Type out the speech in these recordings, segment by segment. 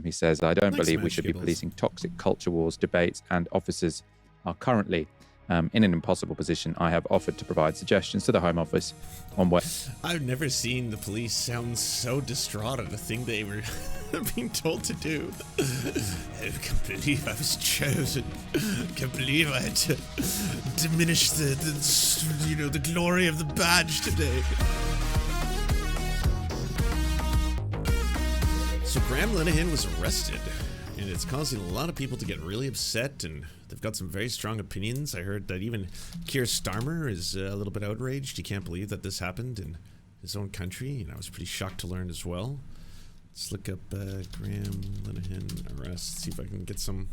He says, I don't Thanks, believe we man, should be Shibbles. policing toxic culture wars, debates, and officers are currently in an impossible position. I have offered to provide suggestions to the Home Office on what... I've never seen the police sound so distraught at the thing they were being told to do. I can't believe I was chosen. I can't believe I had to diminish the glory of the badge today. So Graham Linehan was arrested, and it's causing a lot of people to get really upset, and they've got some very strong opinions. I heard that even Keir Starmer is a little bit outraged. He can't believe that this happened in his own country, and I was pretty shocked to learn as well. Let's look up Graham Linehan arrest, see if I can get some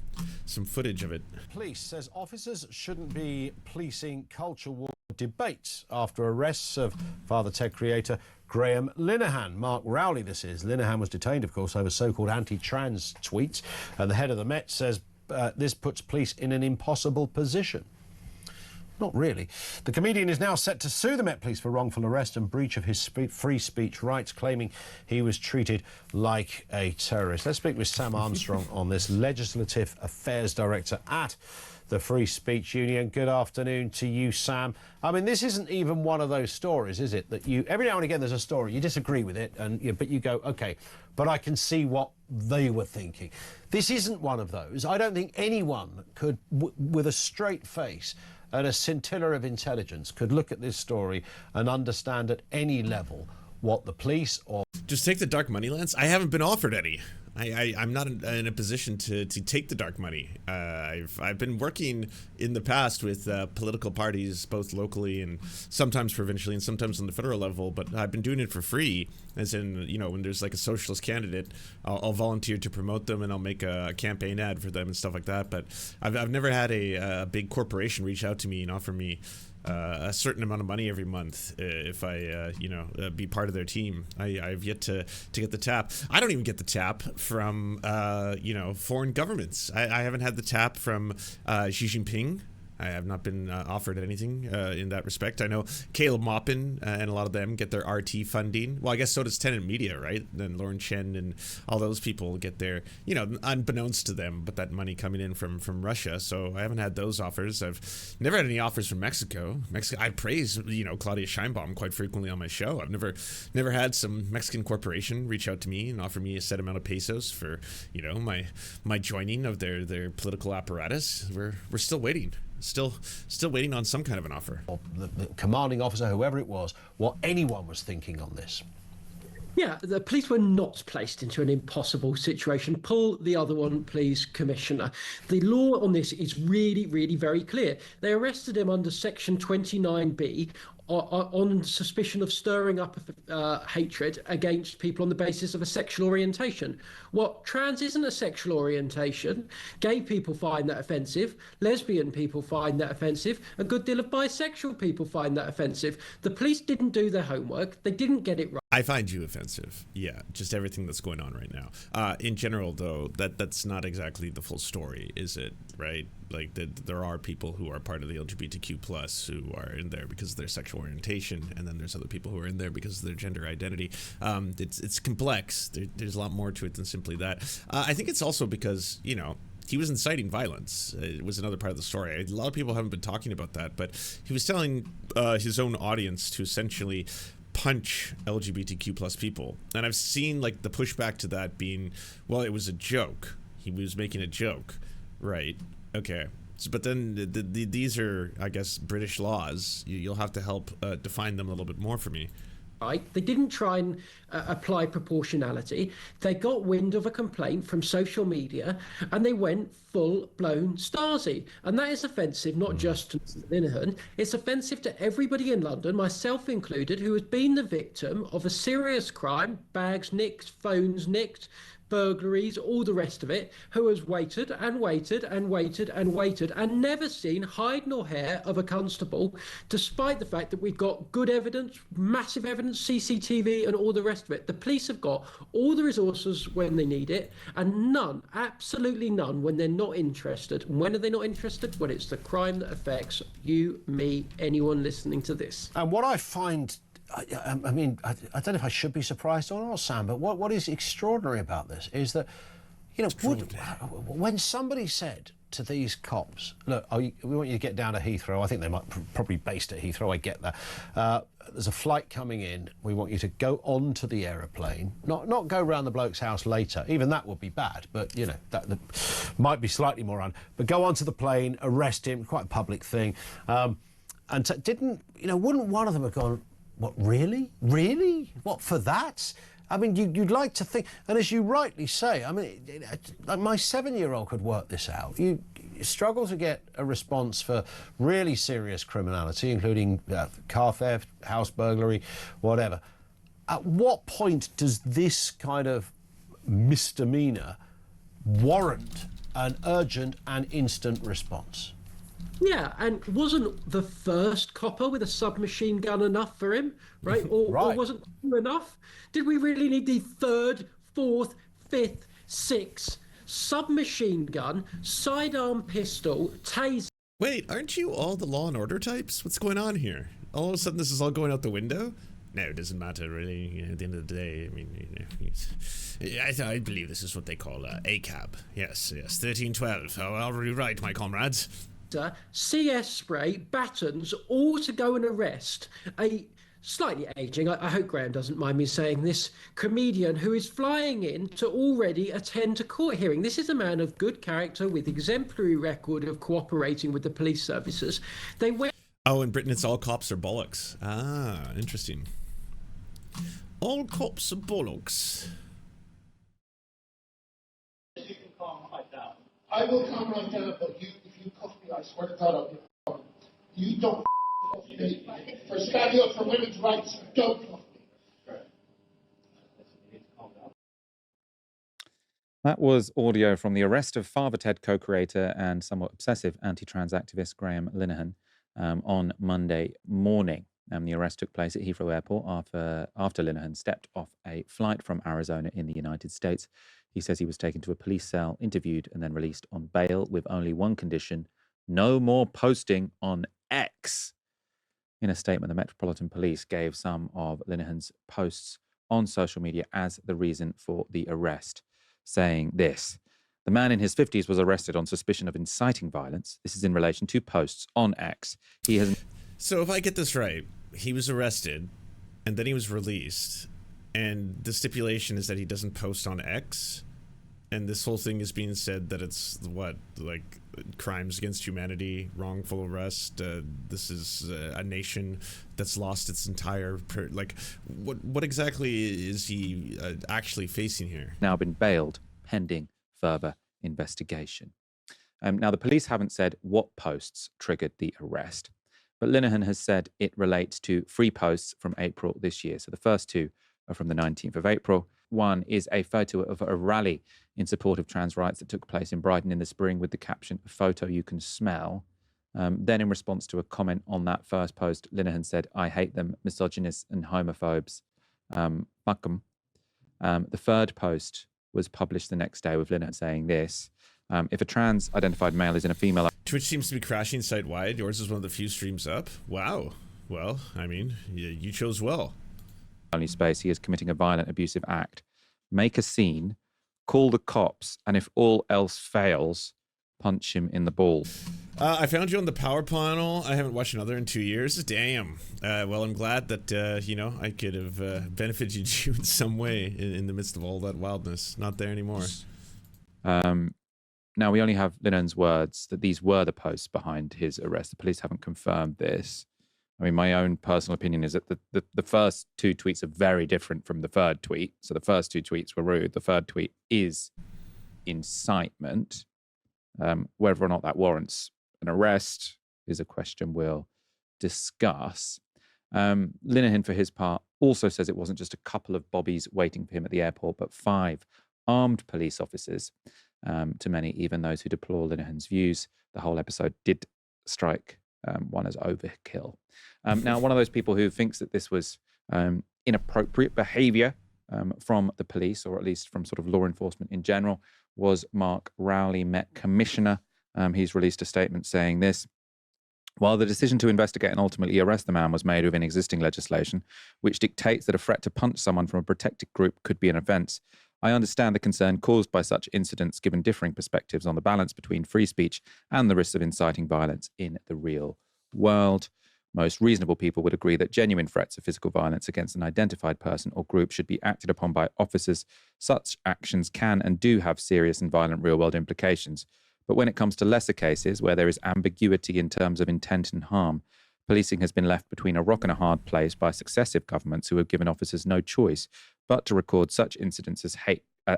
footage of it. Police says officers shouldn't be policing culture war debates after arrests of Father Ted creator Graham Linehan. Mark Rowley, this is. Linehan was detained, of course, over so-called anti-trans tweets, and the head of the Met says this puts police in an impossible position. Not really. The comedian is now set to sue the Met Police for wrongful arrest and breach of his free speech rights, claiming he was treated like a terrorist. Let's speak with Sam Armstrong on this, Legislative Affairs Director at the Free Speech Union. Good afternoon to you, Sam. I mean, this isn't even one of those stories, is it, that you, every now and again there's a story, you disagree with it, and but you go, OK, but I can see what they were thinking. This isn't one of those. I don't think anyone could, with a straight face and a scintilla of intelligence, could look at this story and understand at any level what the police or... Just take the dark money, Lance? I haven't been offered any. I'm not in a position to take the dark money. I've been working in the past with political parties, both locally and sometimes provincially and sometimes on the federal level, but I've been doing it for free, as in, you know, when there's like a socialist candidate, I'll volunteer to promote them and I'll make a campaign ad for them and stuff like that. But I've never had a big corporation reach out to me and offer me a certain amount of money every month if I, be part of their team. I've yet to get the tap. I don't even get the tap from, foreign governments. I haven't had the tap from Xi Jinping. I have not been offered anything in that respect. I know Caleb Maupin and a lot of them get their RT funding. Well, I guess so does Tenant Media, right? Then Lauren Chen and all those people get their, unbeknownst to them, but that money coming in from Russia. So I haven't had those offers. I've never had any offers from Mexico. I praise, Claudia Scheinbaum quite frequently on my show. I've never had some Mexican corporation reach out to me and offer me a set amount of pesos for, my joining of their political apparatus. We're still waiting. Still waiting on some kind of an offer. The commanding officer, whoever it was, what anyone was thinking on this. Yeah, the police were not placed into an impossible situation. Pull the other one, please, Commissioner. The law on this is really, really very clear. They arrested him under Section 29B on suspicion of stirring up hatred against people on the basis of a sexual orientation. What, trans isn't a sexual orientation. Gay people find that offensive. Lesbian people find that offensive. A good deal of bisexual people find that offensive. The police didn't do their homework. They didn't get it right. I find you offensive. Yeah, just everything that's going on right now. In general, though, that's not exactly the full story, is it? Right? Like, there are people who are part of the LGBTQ plus who are in there because of their sexual orientation, and then there's other people who are in there because of their gender identity. It's complex. There's a lot more to it than simply that. I think it's also because, he was inciting violence. It was another part of the story. A lot of people haven't been talking about that, but he was telling his own audience to essentially punch LGBTQ plus people. And I've seen like the pushback to that being, well, it was a joke. He was making a joke. Right. Okay. But then these are, I guess, British laws. You'll have to help define them a little bit more for me. Right. They didn't try and apply proportionality. They got wind of a complaint from social media and they went full-blown Stasi. And that is offensive, not just to Linehan. It's offensive to everybody in London, myself included, who has been the victim of a serious crime, bags nicked, phones nicked, burglaries, all the rest of it, who has waited and waited and waited and waited and never seen hide nor hair of a constable, despite the fact that we've got good evidence, massive evidence, CCTV and all the rest of it. The police have got all the resources when they need it, and none, absolutely none, when they're not interested. And when are they not interested? When it's the crime that affects you, me, anyone listening to this. And what I find, I don't know if I should be surprised or not, Sam, but what is extraordinary about this is that You know, when somebody said to these cops, look, we want you to get down to Heathrow. I think they might probably based at Heathrow, I get that. There's a flight coming in. We want you to go onto the aeroplane, not go round the bloke's house later. Even that would be bad, but, you know, that might be slightly more but go onto the plane, arrest him, quite a public thing. Wouldn't one of them have gone, what, really? Really? What, for that? I mean, you'd like to think, and as you rightly say, I mean, like my 7-year-old could work this out. You struggle to get a response for really serious criminality, including car theft, house burglary, whatever. At what point does this kind of misdemeanor warrant an urgent and instant response? Yeah, and wasn't the first copper with a submachine gun enough for him, right? Or wasn't enough? Did we really need the third, fourth, fifth, sixth submachine gun, sidearm pistol, taser? Wait, aren't you all the Law and Order types? What's going on here? All of a sudden, this is all going out the window? No, it doesn't matter, really. At the end of the day, I mean, I believe this is what they call ACAB. Yes, 1312. I'll rewrite, my comrades. CS spray, batons, all to go and arrest a slightly aging, I hope Graham doesn't mind me saying this, comedian who is flying in to already attend a court hearing. This is a man of good character with exemplary record of cooperating with the police services. They went... Oh, in Britain it's all cops are bollocks. Ah, interesting. All cops are bollocks. You can calm right down. I will calm right down, but if you cuff me, I swear to God, I'll be fine. You don't cuff me. For standing up for women's rights, don't cuff me. That was audio from the arrest of Father Ted co-creator and somewhat obsessive anti-trans activist Graham Linehan on Monday morning. The arrest took place at Heathrow Airport after Linehan stepped off a flight from Arizona in the United States. He says he was taken to a police cell, interviewed, and then released on bail with only one condition: no more posting on X. In a statement, the Metropolitan Police gave some of Linehan's posts on social media as the reason for the arrest, saying this: the man in his 50s was arrested on suspicion of inciting violence. This is in relation to posts on X. He has... So if I get this right, he was arrested and then he was released, and the stipulation is that he doesn't post on X, and this whole thing is being said that it's what, like, crimes against humanity, wrongful arrest. This is a nation that's lost its entire what exactly is he actually facing here? Now been bailed pending further investigation. Now the police haven't said what posts triggered the arrest, but Linehan has said it relates to 3 posts from April this year. So the first 2 are from the 19th of April. One is a photo of a rally in support of trans rights that took place in Brighton in the spring with the caption, "A photo you can smell." Then in response to a comment on that first post, Linehan said, "I hate them, misogynists and homophobes. Fuck them." The third post was published the next day with Linehan saying this: if a trans-identified male is in a female... Twitch seems to be crashing site-wide. Yours is one of the few streams up. Wow. Well, I mean, you chose well. ...only space, he is committing a violent, abusive act. Make a scene, call the cops, and if all else fails, punch him in the balls. I found you on the power panel. I haven't watched another in 2 years. Damn. Well, I'm glad that, I could have benefited you in some way in the midst of all that wildness. Not there anymore. Now, we only have Linehan's words that these were the posts behind his arrest. The police haven't confirmed this. I mean, my own personal opinion is that the first 2 tweets are very different from the third tweet. So the first 2 tweets were rude. The third tweet is incitement. Whether or not that warrants an arrest is a question we'll discuss. Linehan, for his part, also says it wasn't just a couple of bobbies waiting for him at the airport, but 5 armed police officers. To many, even those who deplore Linehan's views, the whole episode did strike one as overkill. Now, one of those people who thinks that this was inappropriate behavior from the police, or at least from sort of law enforcement in general, was Mark Rowley, Met Commissioner. He's released a statement saying this: while the decision to investigate and ultimately arrest the man was made within existing legislation, which dictates that a threat to punch someone from a protected group could be an offence, I understand the concern caused by such incidents given differing perspectives on the balance between free speech and the risks of inciting violence in the real world. Most reasonable people would agree that genuine threats of physical violence against an identified person or group should be acted upon by officers. Such actions can and do have serious and violent real-world implications. But when it comes to lesser cases, where there is ambiguity in terms of intent and harm, policing has been left between a rock and a hard place by successive governments who have given officers no choice but to record such incidents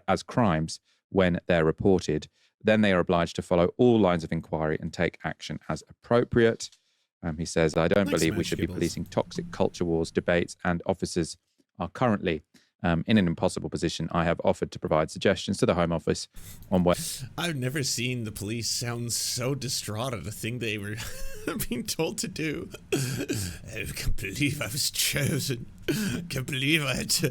as crimes when they're reported. Then they are obliged to follow all lines of inquiry and take action as appropriate. He says, I don't believe we should be policing toxic culture wars, debates, and officers are currently in an impossible position. I have offered to provide suggestions to the Home Office on what... I've never seen the police sound so distraught at a thing they were being told to do. I can't believe I was chosen. I can't believe I had to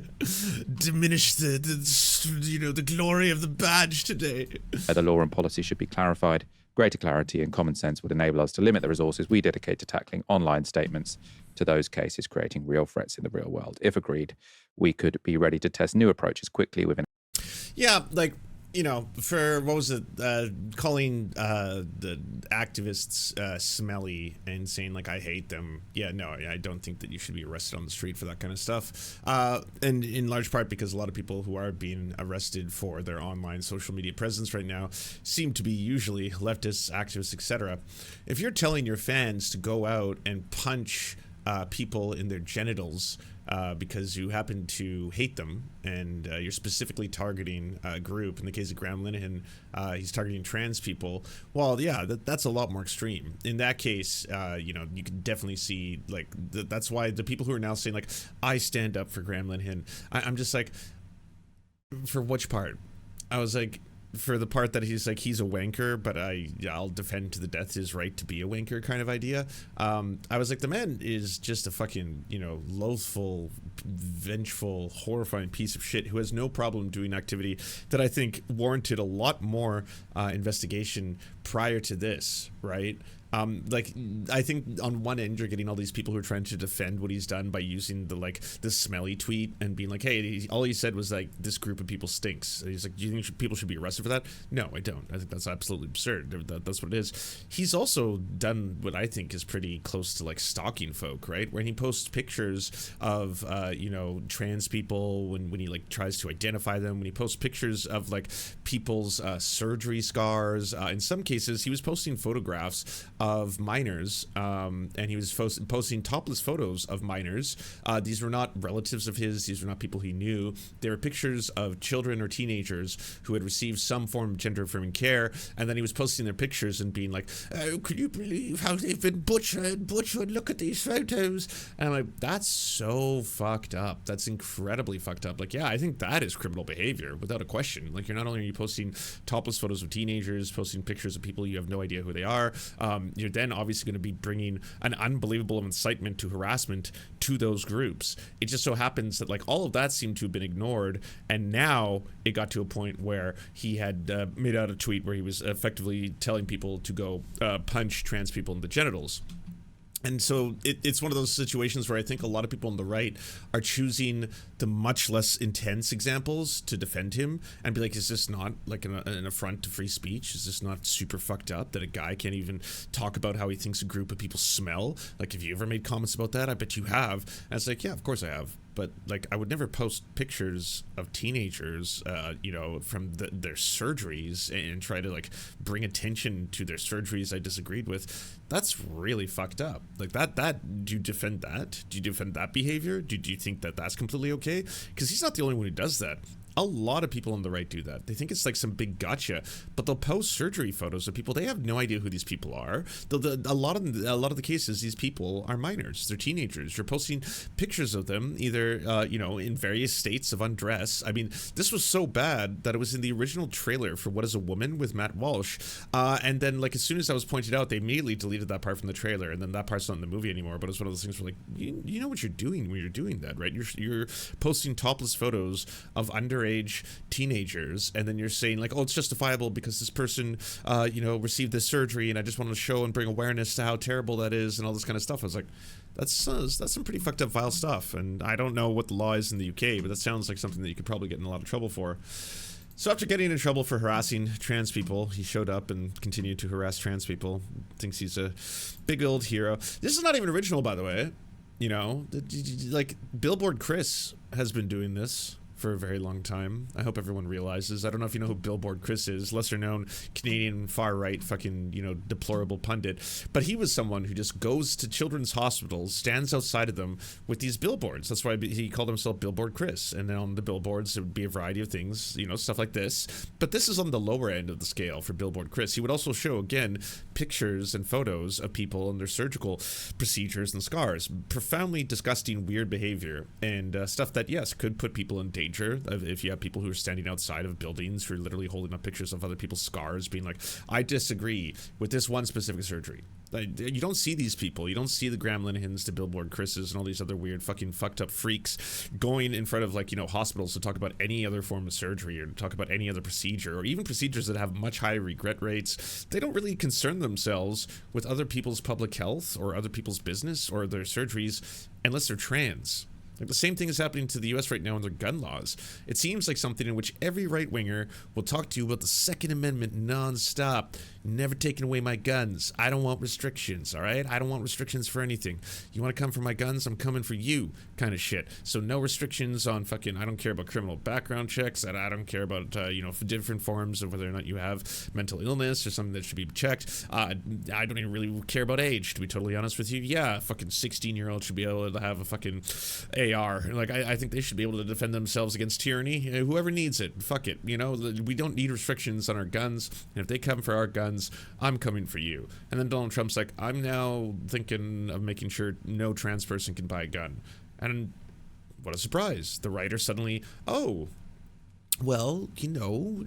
diminish the glory of the badge today. The law and policy should be clarified. Greater clarity and common sense would enable us to limit the resources we dedicate to tackling online statements to those cases creating real threats in the real world. If agreed, we could be ready to test new approaches quickly within... Yeah, like, you know, for, what was it, calling the activists smelly and saying, like, I hate them. Yeah, no, I don't think that you should be arrested on the street for that kind of stuff. And in large part because a lot of people who are being arrested for their online social media presence right now seem to be usually leftists, activists, etc. If you're telling your fans to go out and punch people in their genitals because you happen to hate them and you're specifically targeting a group. In the case of Graham Linehan, he's targeting trans people. Well, yeah, that's a lot more extreme. In that case, you know, you can definitely see, like, that's why the people who are now saying, like, I stand up for Graham Linehan, I'm just like, for which part? I was like, for the part that he's like, he's a wanker, but I'll defend to the death his right to be a wanker kind of idea. I was like, the man is just a fucking, you know, loathful, vengeful, horrifying piece of shit who has no problem doing activity that I think warranted a lot more investigation prior to this, right? Like, I think on one end you're getting all these people who are trying to defend what he's done by using the smelly tweet and being like, hey, all he said was like, this group of people stinks. And he's like, do you think people should be arrested for that? No, I don't. I think that's absolutely absurd. That's what it is. He's also done what I think is pretty close to like stalking folk, right? Where he posts pictures of you know, trans people when he like tries to identify them, when he posts pictures of like people's surgery scars. In some cases he was posting photographs of minors, and he was posting topless photos of minors. These were not relatives of his. These were not people he knew. They were pictures of children or teenagers who had received some form of gender-affirming care, and then he was posting their pictures and being like, oh, could you believe how they've been butchered? Look at these photos. And I'm like, that's so fucked up. That's incredibly fucked up. Like, yeah, I think that is criminal behavior, without a question. Like, you're not only are you posting topless photos of teenagers, posting pictures of people you have no idea who they are, you're then obviously going to be bringing an unbelievable incitement to harassment to those groups. It just so happens that like all of that seemed to have been ignored, and now it got to a point where he had made out a tweet where he was effectively telling people to go punch trans people in the genitals. And so it's one of those situations where I think a lot of people on the right are choosing the much less intense examples to defend him and be like, is this not like an affront to free speech? Is this not super fucked up that a guy can't even talk about how he thinks a group of people smell? Like, have you ever made comments about that? I bet you have. And it's like, yeah, of course I have. But like, I would never post pictures of teenagers, you know, from their surgeries and try to like bring attention to their surgeries I disagreed with. That's really fucked up. Like that. Do you defend that? Do you defend that behavior? Do you think that that's completely okay? Because he's not the only one who does that. A lot of people on the right do that. They think it's like some big gotcha, but they'll post surgery photos of people. They have no idea who these people are. A lot of the cases, these people are minors. They're teenagers. You're posting pictures of them, either you know, in various states of undress. I mean, this was so bad that it was in the original trailer for What Is a Woman with Matt Walsh, and then like as soon as that was pointed out, they immediately deleted that part from the trailer, and then that part's not in the movie anymore. But it's one of those things where like, you know what you're doing when you're doing that, right? You're posting topless photos of underage teenagers, and then you're saying like, oh, it's justifiable because this person you know, received this surgery, and I just wanted to show and bring awareness to how terrible that is and all this kind of stuff. I was like, That's some pretty fucked up vile stuff, and I don't know what the law is in the UK, but that sounds like something that you could probably get in a lot of trouble for. So after getting in trouble for harassing trans people, he showed up and continued to harass trans people. Thinks he's a big old hero. This is not even original, by the way. You know, like Billboard Chris has been doing this for a very long time. I hope everyone realizes. I don't know if you know who Billboard Chris is, lesser known Canadian far-right fucking, you know, deplorable pundit. But he was someone who just goes to children's hospitals, stands outside of them with these billboards. That's why he called himself Billboard Chris. And then on the billboards, there would be a variety of things, you know, stuff like this. But this is on the lower end of the scale for Billboard Chris. He would also show, again, pictures and photos of people and their surgical procedures and scars. Profoundly disgusting, weird behavior and stuff that, yes, could put people in danger. If you have people who are standing outside of buildings who are literally holding up pictures of other people's scars, being like, I disagree with this one specific surgery. You don't see these people. You don't see the Graham Linehans, the Billboard Chris's, and all these other weird fucking fucked up freaks going in front of, like, you know, hospitals to talk about any other form of surgery or to talk about any other procedure, or even procedures that have much higher regret rates. They don't really concern themselves with other people's public health or other people's business or their surgeries unless they're trans. Like, the same thing is happening to the US right now in their gun laws. It seems like something in which every right-winger will talk to you about the Second Amendment non-stop. Never taking away my guns. I don't want restrictions, all right? I don't want restrictions for anything. You want to come for my guns? I'm coming for you kind of shit. So no restrictions on fucking, I don't care about criminal background checks. I don't care about, you know, different forms of whether or not you have mental illness or something that should be checked. I don't even really care about age, to be totally honest with you. Yeah, a fucking 16-year-old should be able to have a fucking AR. Like, I think they should be able to defend themselves against tyranny. Whoever needs it, fuck it. You know, we don't need restrictions on our guns. And if they come for our guns, I'm coming for you. And then Donald Trump's like, I'm now thinking of making sure no trans person can buy a gun. And what a surprise. The writer suddenly, oh, well, you know,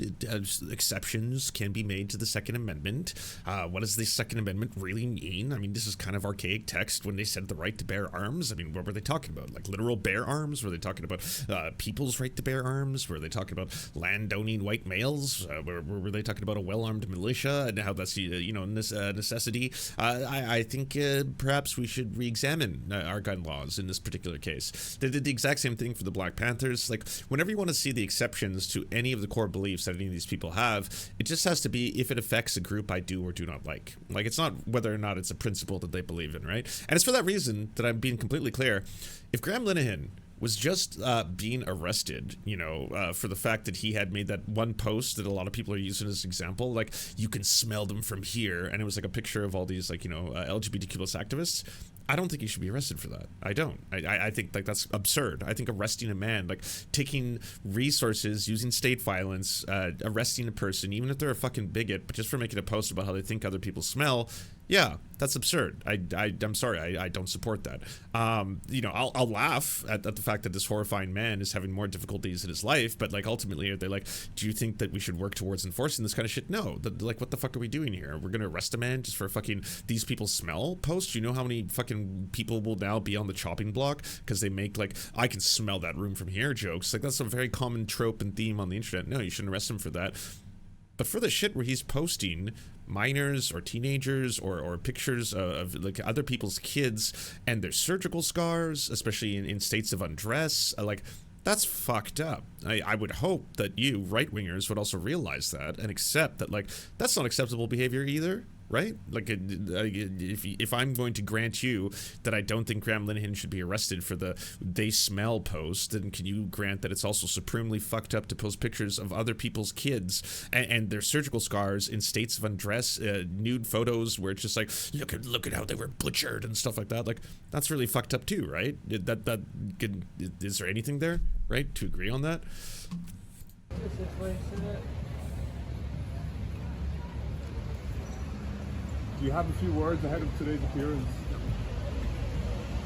exceptions can be made to the Second Amendment. What does the Second Amendment really mean? I mean, this is kind of archaic text when they said the right to bear arms. I mean, what were they talking about? Like literal bear arms? Were they talking about people's right to bear arms? Were they talking about land-owning white males? Were they talking about a well-armed militia and how that's, you know, necessity? I think perhaps we should re-examine our gun laws in this particular case. They did the exact same thing for the Black Panthers. Like, whenever you want to see the exceptions to any of the core beliefs that any of these people have, it just has to be if it affects a group I do or do not like. Like, it's not whether or not it's a principle that they believe in, right? And it's for that reason that I'm being completely clear. If Graham Linehan was just being arrested, you know, for the fact that he had made that one post that a lot of people are using as an example, like, you can smell them from here, and it was like a picture of all these, like, you know, LGBTQ plus activists, I don't think he should be arrested for that. I don't. I think, like, that's absurd. I think arresting a man, like, taking resources, using state violence, arresting a person, even if they're a fucking bigot, but just for making a post about how they think other people smell, yeah, that's absurd. I'm sorry, I don't support that. You know, I'll laugh at the fact that this horrifying man is having more difficulties in his life, but, like, ultimately, are they like, do you think that we should work towards enforcing this kind of shit? No. Like, what the fuck are we doing here? We're gonna arrest a man just for a fucking these people smell post? You know how many fucking people will now be on the chopping block because they make, like, I can smell that room from here jokes? Like, that's a very common trope and theme on the internet. No, you shouldn't arrest him for that. But for the shit where he's posting minors or teenagers or pictures of like other people's kids and their surgical scars, especially in states of undress, like, that's fucked up. I would hope that you right-wingers would also realize that and accept that, like, that's not acceptable behavior either. Right? Like, if I'm going to grant you that I don't think Graham Linehan should be arrested for the they smell post, then can you grant that it's also supremely fucked up to post pictures of other people's kids and their surgical scars in states of undress, nude photos where it's just like, look at how they were butchered and stuff like that? Like, that's really fucked up too, right? Is there anything there, right, to agree on that? Do you have a few words ahead of today's appearance?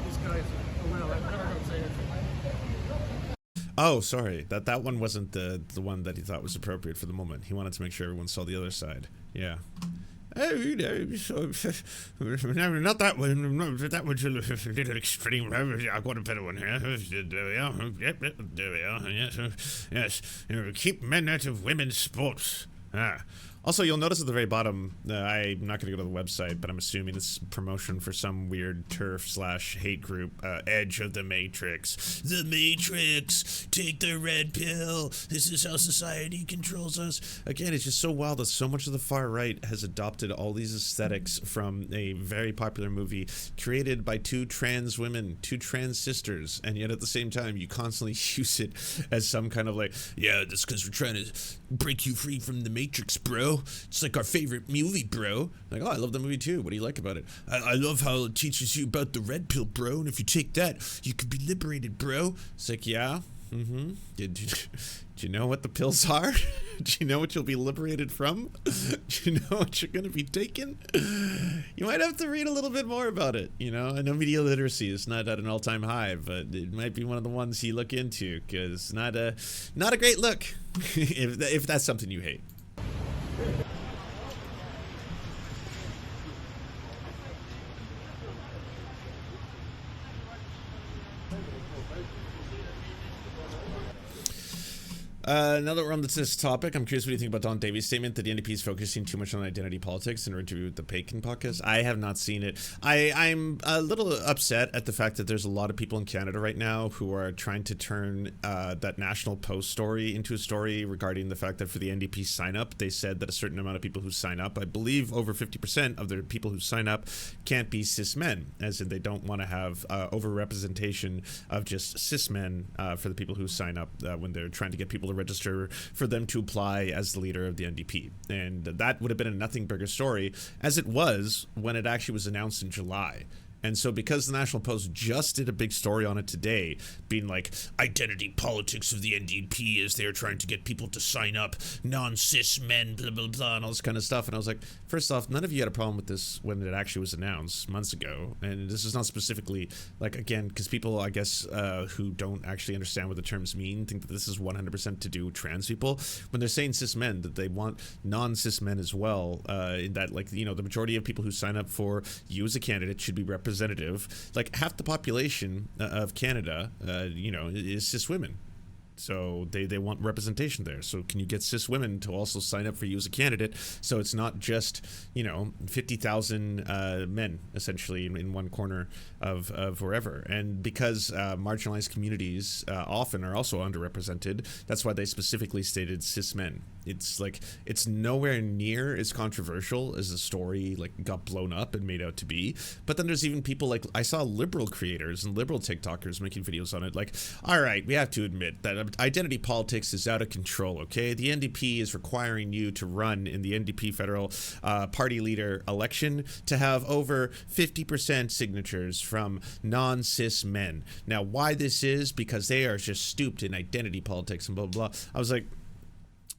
These guys, well, I'm never going to say anything. Oh, sorry. That one wasn't the one that he thought was appropriate for the moment. He wanted to make sure everyone saw the other side. Yeah. Oh, no, not that one. No, that one's a little extreme. I've got a better one here. There we are. Yep, there we are. Yes, yes. Keep men out of women's sports. Also, you'll notice at the very bottom, I'm not going to go to the website, but I'm assuming it's promotion for some weird turf/hate group, Edge of the Matrix. The Matrix! Take the red pill! This is how society controls us. Again, it's just so wild that so much of the far right has adopted all these aesthetics from a very popular movie created by two trans women, two trans sisters, and yet at the same time, you constantly use it as some kind of like, yeah, that's because we're trying to break you free from the Matrix, bro. It's like our favorite movie, bro. Like, oh, I love the movie too. What do you like about it? I love how it teaches you about the red pill, bro. And if you take that, you could be liberated, bro. It's like, yeah. Mm-hmm. Do you know what the pills are? Do you know what you'll be liberated from? Do you know what you're going to be taking? You might have to read a little bit more about it. You know, I know media literacy is not at an all-time high, but it might be one of the ones you look into, because not a great look if that's something you hate. Now that we're on this topic, I'm curious what you think about Don Davies' statement that the NDP is focusing too much on identity politics in her interview with the Bacon podcast. I have not seen it. I'm a little upset at the fact that there's a lot of people in Canada right now who are trying to turn that National Post story into a story regarding the fact that for the NDP sign up, they said that a certain amount of people who sign up, I believe over 50% of the people who sign up can't be cis men, as in they don't want to have overrepresentation of just cis men for the people who sign up when they're trying to get people to register for them to apply as the leader of the NDP. And that would have been a nothing bigger story, as it was when it actually was announced in July. And so because the National Post just did a big story on it today, being like, identity politics of the NDP as they're trying to get people to sign up, non-cis men, blah, blah, blah, and all this kind of stuff. And I was like, first off, none of you had a problem with this when it actually was announced months ago. And this is not specifically, like, again, because people, I guess, who don't actually understand what the terms mean, think that this is 100% to do with trans people. When they're saying cis men, that they want non-cis men as well, in that, like, you know, the majority of people who sign up for you as a candidate should be represented. Like half the population of Canada, you know, is cis women. So they want representation there. So can you get cis women to also sign up for you as a candidate? So it's not just, you know, 50,000 men essentially in one corner of wherever. And because marginalized communities often are also underrepresented, that's why they specifically stated cis men. It's like, it's nowhere near as controversial as the story like got blown up and made out to be. But then there's even people like, I saw liberal creators and liberal TikTokers making videos on it. Like, all right, we have to admit that identity politics is out of control, okay? The NDP is requiring you to run in the NDP federal party leader election to have over 50% signatures from non-cis men. Now, why this is, because they are just stooped in identity politics and blah, blah, blah. I was like,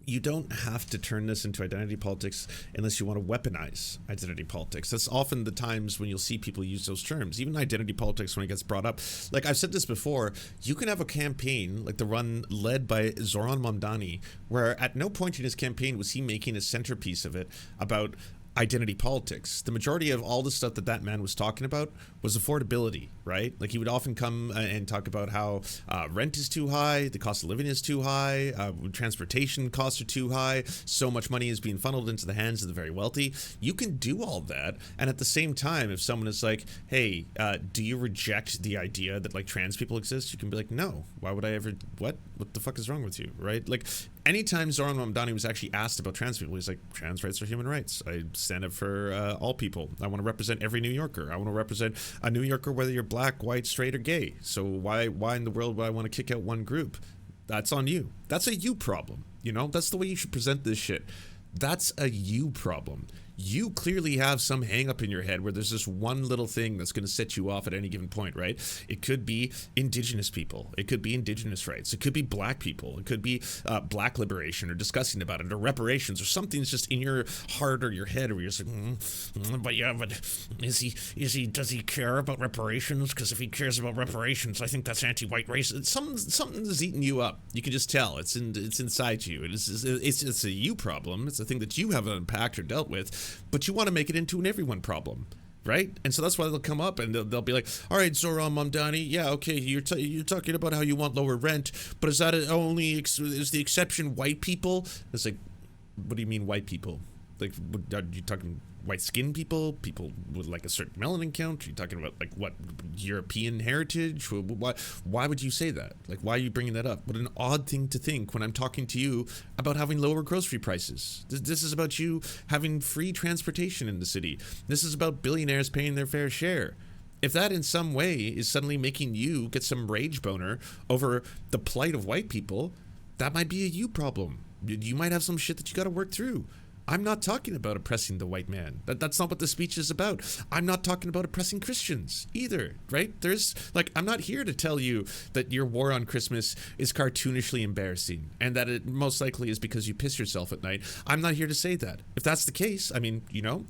you don't have to turn this into identity politics unless you want to weaponize identity politics. That's often the times when you'll see people use those terms. Even identity politics, when it gets brought up. Like I've said this before, you can have a campaign like the one led by Zoran Mamdani, where at no point in his campaign was he making a centerpiece of it about identity politics. The majority of all the stuff that man was talking about was affordability, right? Like he would often come and talk about how rent is too high, the cost of living is too high, transportation costs are too high, so much money is being funneled into the hands of the very wealthy. You can do all that, and at the same time, if someone is like, hey, do you reject the idea that like trans people exist? You can be like, no, why would I ever, what the fuck is wrong with you, right? Like anytime Zoran Mamdani was actually asked about trans people, he's like, trans rights are human rights. I stand up for all people. I want to represent every New Yorker. I want to represent a New Yorker whether you're black, white, straight, or gay. So why in the world would I want to kick out one group? That's on you. That's a you problem. You know, that's the way you should present this shit. That's a you problem. You clearly have some hang up in your head where there's this one little thing that's going to set you off at any given point, right? It could be indigenous people. It could be indigenous rights. It could be black people. It could be black liberation or discussing about it or reparations or something's just in your heart or your head where you're just like, but does he care about reparations? Because if he cares about reparations, I think that's anti-white racist. Something's eating you up. You can just tell. It's inside you. It's a you problem. It's a thing that you haven't unpacked or dealt with. But you want to make it into an everyone problem, right? And so that's why they'll come up and they'll be like, all right, Zoran Mamdani, yeah, okay, you're talking about how you want lower rent, but is that is the exception white people? It's like, what do you mean white people? Like, are you talking white skinned people, people with like a certain melanin count? Are you talking about like what, European heritage? Why would you say that? Like, why are you bringing that up? What an odd thing to think when I'm talking to you about having lower grocery prices. This is about you having free transportation in the city. This is about billionaires paying their fair share. If that in some way is suddenly making you get some rage boner over the plight of white people, that might be a you problem. You might have some shit that you got to work through. I'm not talking about oppressing the white man. That's not what the speech is about. I'm not talking about oppressing Christians either, right? I'm not here to tell you that your war on Christmas is cartoonishly embarrassing and that it most likely is because you piss yourself at night. I'm not here to say that. If that's the case, I mean,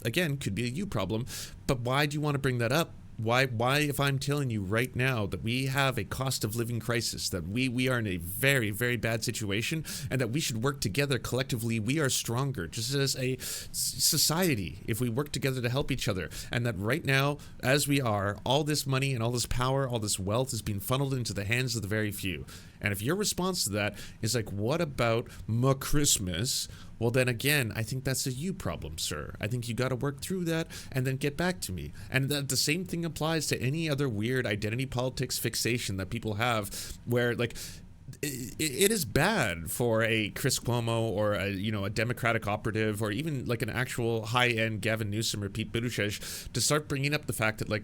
again, could be a you problem, but why do you want to bring that up? Why, if I'm telling you right now that we have a cost of living crisis, that we are in a very, very bad situation, and that we should work together collectively, we are stronger, just as a society, if we work together to help each other, and that right now, as we are, all this money and all this power, all this wealth is being funneled into the hands of the very few. And if your response to that is like, what about my Christmas? Well, then again, I think that's a you problem, sir. I think you got to work through that and then get back to me. And the same thing applies to any other weird identity politics fixation that people have, where like it is bad for a Chris Cuomo or a Democratic operative or even like an actual high-end Gavin Newsom or Pete Buttigieg to start bringing up the fact that, like,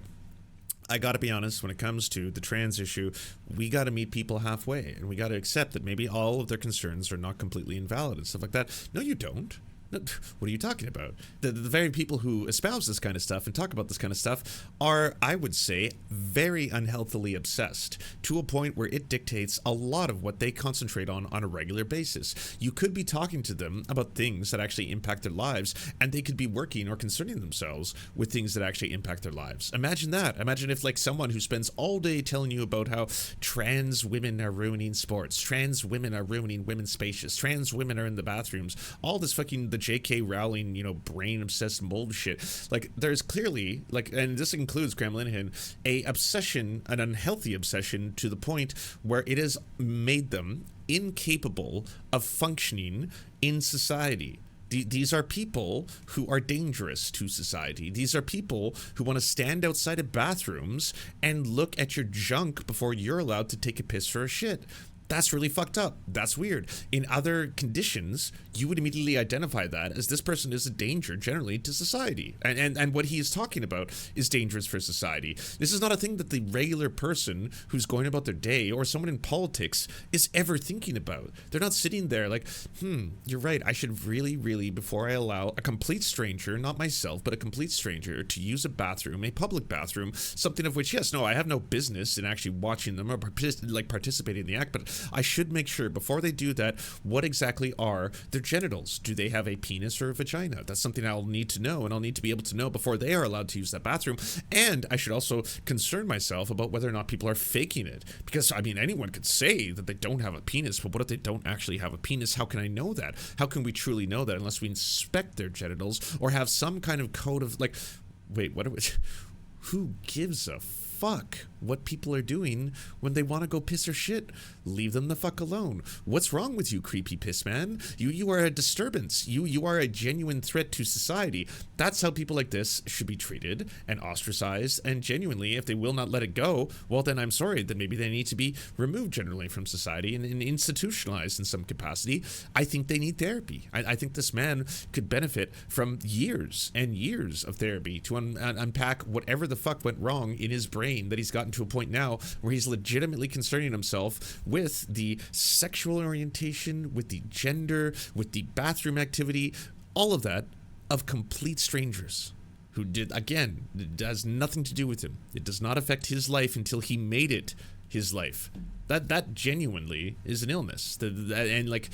I got to be honest, when it comes to the trans issue, we got to meet people halfway, and we got to accept that maybe all of their concerns are not completely invalid and stuff like that. No, you don't. What are you talking about? The very people who espouse this kind of stuff and talk about this kind of stuff are, I would say, very unhealthily obsessed to a point where it dictates a lot of what they concentrate on a regular basis. You could be talking to them about things that actually impact their lives, and they could be working or concerning themselves with things that actually impact their lives. Imagine that. Imagine if, like, someone who spends all day telling you about how trans women are ruining sports, trans women are ruining women's spaces, trans women are in the bathrooms, all this fucking the J.K. Rowling, brain obsessed bullshit. Like, there's clearly, like, and this includes Graham Linehan, a obsession, an unhealthy obsession to the point where it has made them incapable of functioning in society. These are people who are dangerous to society. These are people who want to stand outside of bathrooms and look at your junk before you're allowed to take a piss or a shit. That's really fucked up. That's weird. In other conditions, you would immediately identify that as this person is a danger generally to society. And what he is talking about is dangerous for society. This is not a thing that the regular person who's going about their day or someone in politics is ever thinking about. They're not sitting there like, you're right. I should really, really, before I allow a complete stranger, not myself, but a complete stranger to use a bathroom, a public bathroom, something of which, yes, no, I have no business in actually watching them or participating in the act, but I should make sure before they do that, what exactly are their genitals? Do they have a penis or a vagina? That's something I'll need to know, and I'll need to be able to know before they are allowed to use that bathroom. And I should also concern myself about whether or not people are faking it. Because, I mean, anyone could say that they don't have a penis, but what if they don't actually have a penis? How can I know that? How can we truly know that unless we inspect their genitals or have some kind of code of, like, wait, who gives a fuck what people are doing when they want to go piss or shit? Leave them the fuck alone. What's wrong with you, creepy piss man? You are a disturbance. You are a genuine threat to society. That's how people like this should be treated and ostracized, and genuinely, if they will not let it go, well then I'm sorry, then maybe they need to be removed generally from society and institutionalized in some capacity. I think they need therapy. I think this man could benefit from years and years of therapy to unpack whatever the fuck went wrong in his brain that he's gotten to a point now where he's legitimately concerning himself with the sexual orientation, with the gender, with the bathroom activity, all of that, of complete strangers who did, again, it has nothing to do with him. It does not affect his life until he made it his life. That genuinely is an illness. And, like,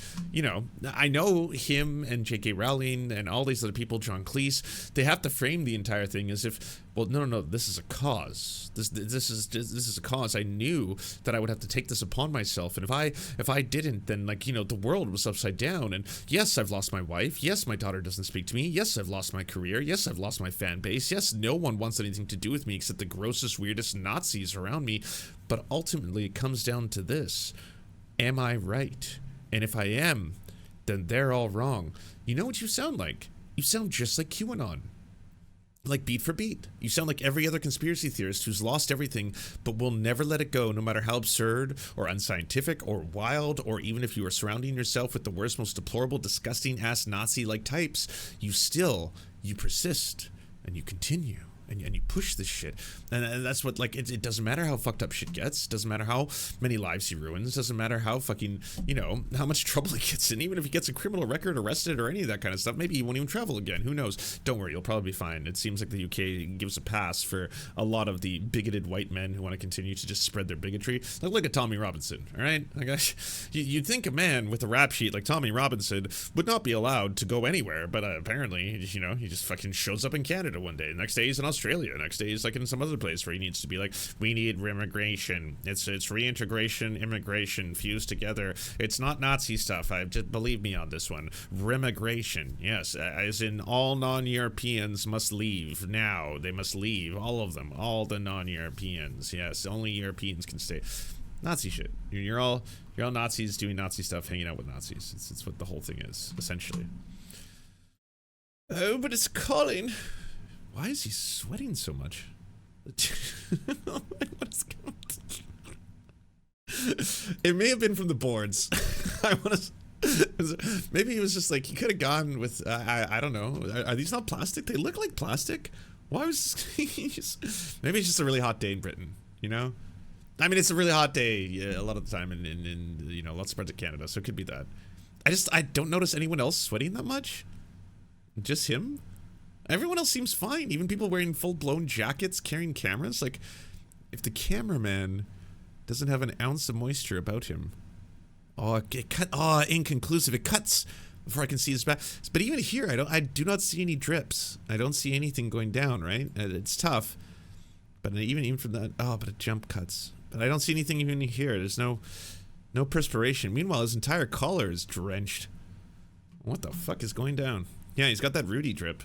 I know him and J.K. Rowling and all these other people, John Cleese, they have to frame the entire thing as if, well, no, this is a cause. This is a cause. I knew that I would have to take this upon myself, and if I didn't, then, like, the world was upside down. And yes, I've lost my wife. Yes, my daughter doesn't speak to me. Yes, I've lost my career. Yes, I've lost my fan base. Yes, no one wants anything to do with me except the grossest, weirdest Nazis around me. But ultimately, it comes down to this: am I right? And if I am, then they're all wrong. You know what you sound like? You sound just like QAnon. Like beat for beat. You sound like every other conspiracy theorist who's lost everything but will never let it go, no matter how absurd or unscientific or wild, or even if you are surrounding yourself with the worst, most deplorable, disgusting ass Nazi-like types, you persist and you continue. And you push this shit, and that's what, like, it doesn't matter how fucked up shit gets, doesn't matter how many lives he ruins, doesn't matter how fucking, how much trouble he gets in, even if he gets a criminal record, arrested, or any of that kind of stuff, maybe he won't even travel again, who knows. Don't worry, you'll probably be fine. It seems like the UK gives a pass for a lot of the bigoted white men who want to continue to just spread their bigotry. Like, look at Tommy Robinson, all right? Like, you'd think a man with a rap sheet like Tommy Robinson would not be allowed to go anywhere, but apparently, he just fucking shows up in Canada one day, the next day he's in Australia, next day he's like in some other place where he needs to be like, we need immigration, it's reintegration, immigration fused together, it's not Nazi stuff, just believe me on this one, immigration, yes, as in all non-Europeans must leave now, they must leave, all of them, all the non-Europeans, yes, only Europeans can stay. Nazi shit. You're all Nazis doing Nazi stuff, hanging out with Nazis. It's what the whole thing is, essentially. Oh, but it's Colin. Why is he sweating so much? What is going on? It may have been from the boards. Maybe he was just like, he could have gone with, I don't know. Are these not plastic? They look like plastic. Why was he just, maybe it's just a really hot day in Britain, I mean, it's a really hot day a lot of the time in lots of parts of Canada, so it could be that. I don't notice anyone else sweating that much. Just him? Everyone else seems fine. Even people wearing full-blown jackets, carrying cameras. Like, if the cameraman doesn't have an ounce of moisture about him. Oh, inconclusive. It cuts before I can see his back. But even here, I do not see any drips. I don't see anything going down, right? It's tough. But even from that, but it jump cuts. But I don't see anything even here. There's no perspiration. Meanwhile, his entire collar is drenched. What the fuck is going down? Yeah, he's got that Rudy drip.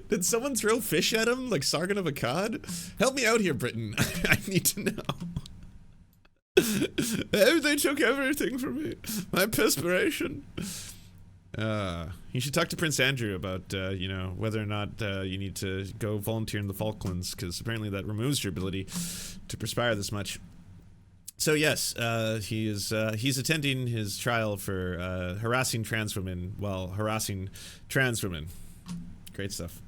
Did someone throw fish at him like Sargon of Akkad? Help me out here, Britain. I need to know. They took everything from me. My perspiration. You should talk to Prince Andrew about, whether or not you need to go volunteer in the Falklands, because apparently that removes your ability to perspire this much. So yes, he's attending his trial for harassing trans women while harassing trans women. Great stuff.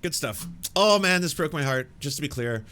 Good stuff. Oh man, this broke my heart. Just to be clear,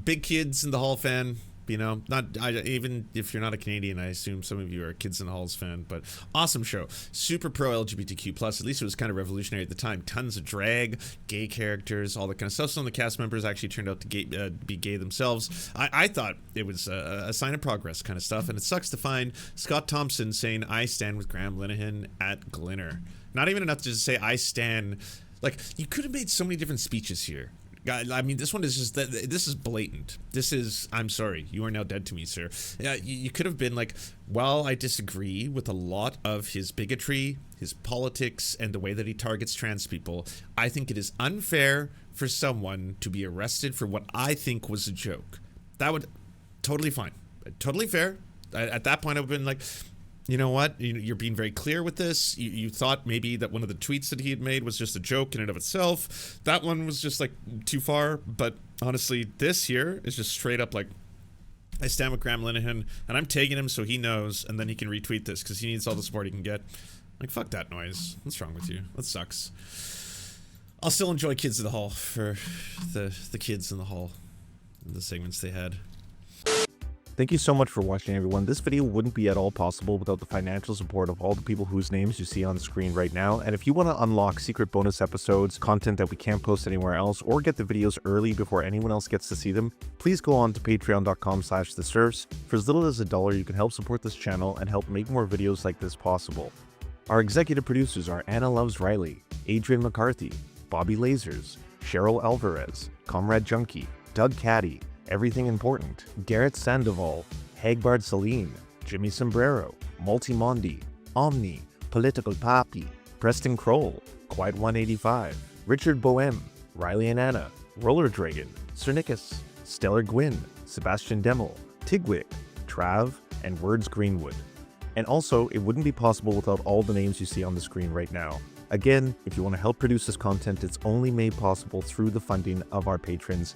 big Kids in the Hall fan. Even if you're not a Canadian, I assume some of you are a Kids in the Halls fan, but awesome show. Super pro LGBTQ+, at least it was kind of revolutionary at the time. Tons of drag, gay characters, all that kind of stuff. Some of the cast members actually turned out to be gay themselves. I thought it was a sign of progress kind of stuff, and it sucks to find Scott Thompson saying, I stand with Graham Linehan at Glinner. Not even enough to just say, I stand. Like, you could have made so many different speeches here. I mean, this one is just that this is blatant. This is, I'm sorry, you are now dead to me, sir. Yeah, you could have been like, well, I disagree with a lot of his bigotry, his politics, and the way that he targets trans people. I think it is unfair for someone to be arrested for what I think was a joke. That would, totally fine. Totally fair. At that point, I would have been like, you know what? You're being very clear with this. You thought maybe that one of the tweets that he had made was just a joke in and of itself. That one was just like too far. But honestly, this here is just straight up like, I stand with Graham Linehan and I'm tagging him so he knows, and then he can retweet this because he needs all the support he can get. Like, fuck that noise. What's wrong with you? That sucks. I'll still enjoy Kids in the Hall for the Kids in the Hall, the segments they had. Thank you so much for watching, everyone. This video wouldn't be at all possible without the financial support of all the people whose names you see on the screen right now. And if you want to unlock secret bonus episodes, content that we can't post anywhere else, or get the videos early before anyone else gets to see them, please go on to patreon.com/theserfs. For as little as $1, you can help support this channel and help make more videos like this possible. Our executive producers are Anna Loves Riley, Adrian McCarthy, Bobby Lasers, Cheryl Alvarez, Comrade Junkie, Doug Caddy, Everything Important, Garrett Sandoval, Hagbard Celine, Jimmy Sombrero, Multimondi, Omni, Political Papi, Preston Kroll, Quiet 185, Richard Boehm, Riley and Anna, Roller Dragon, Cernicus, Stellar Gwyn, Sebastian Demel, Tigwick, Trav, and Words Greenwood. And also, it wouldn't be possible without all the names you see on the screen right now. Again, if you want to help produce this content, it's only made possible through the funding of our patrons.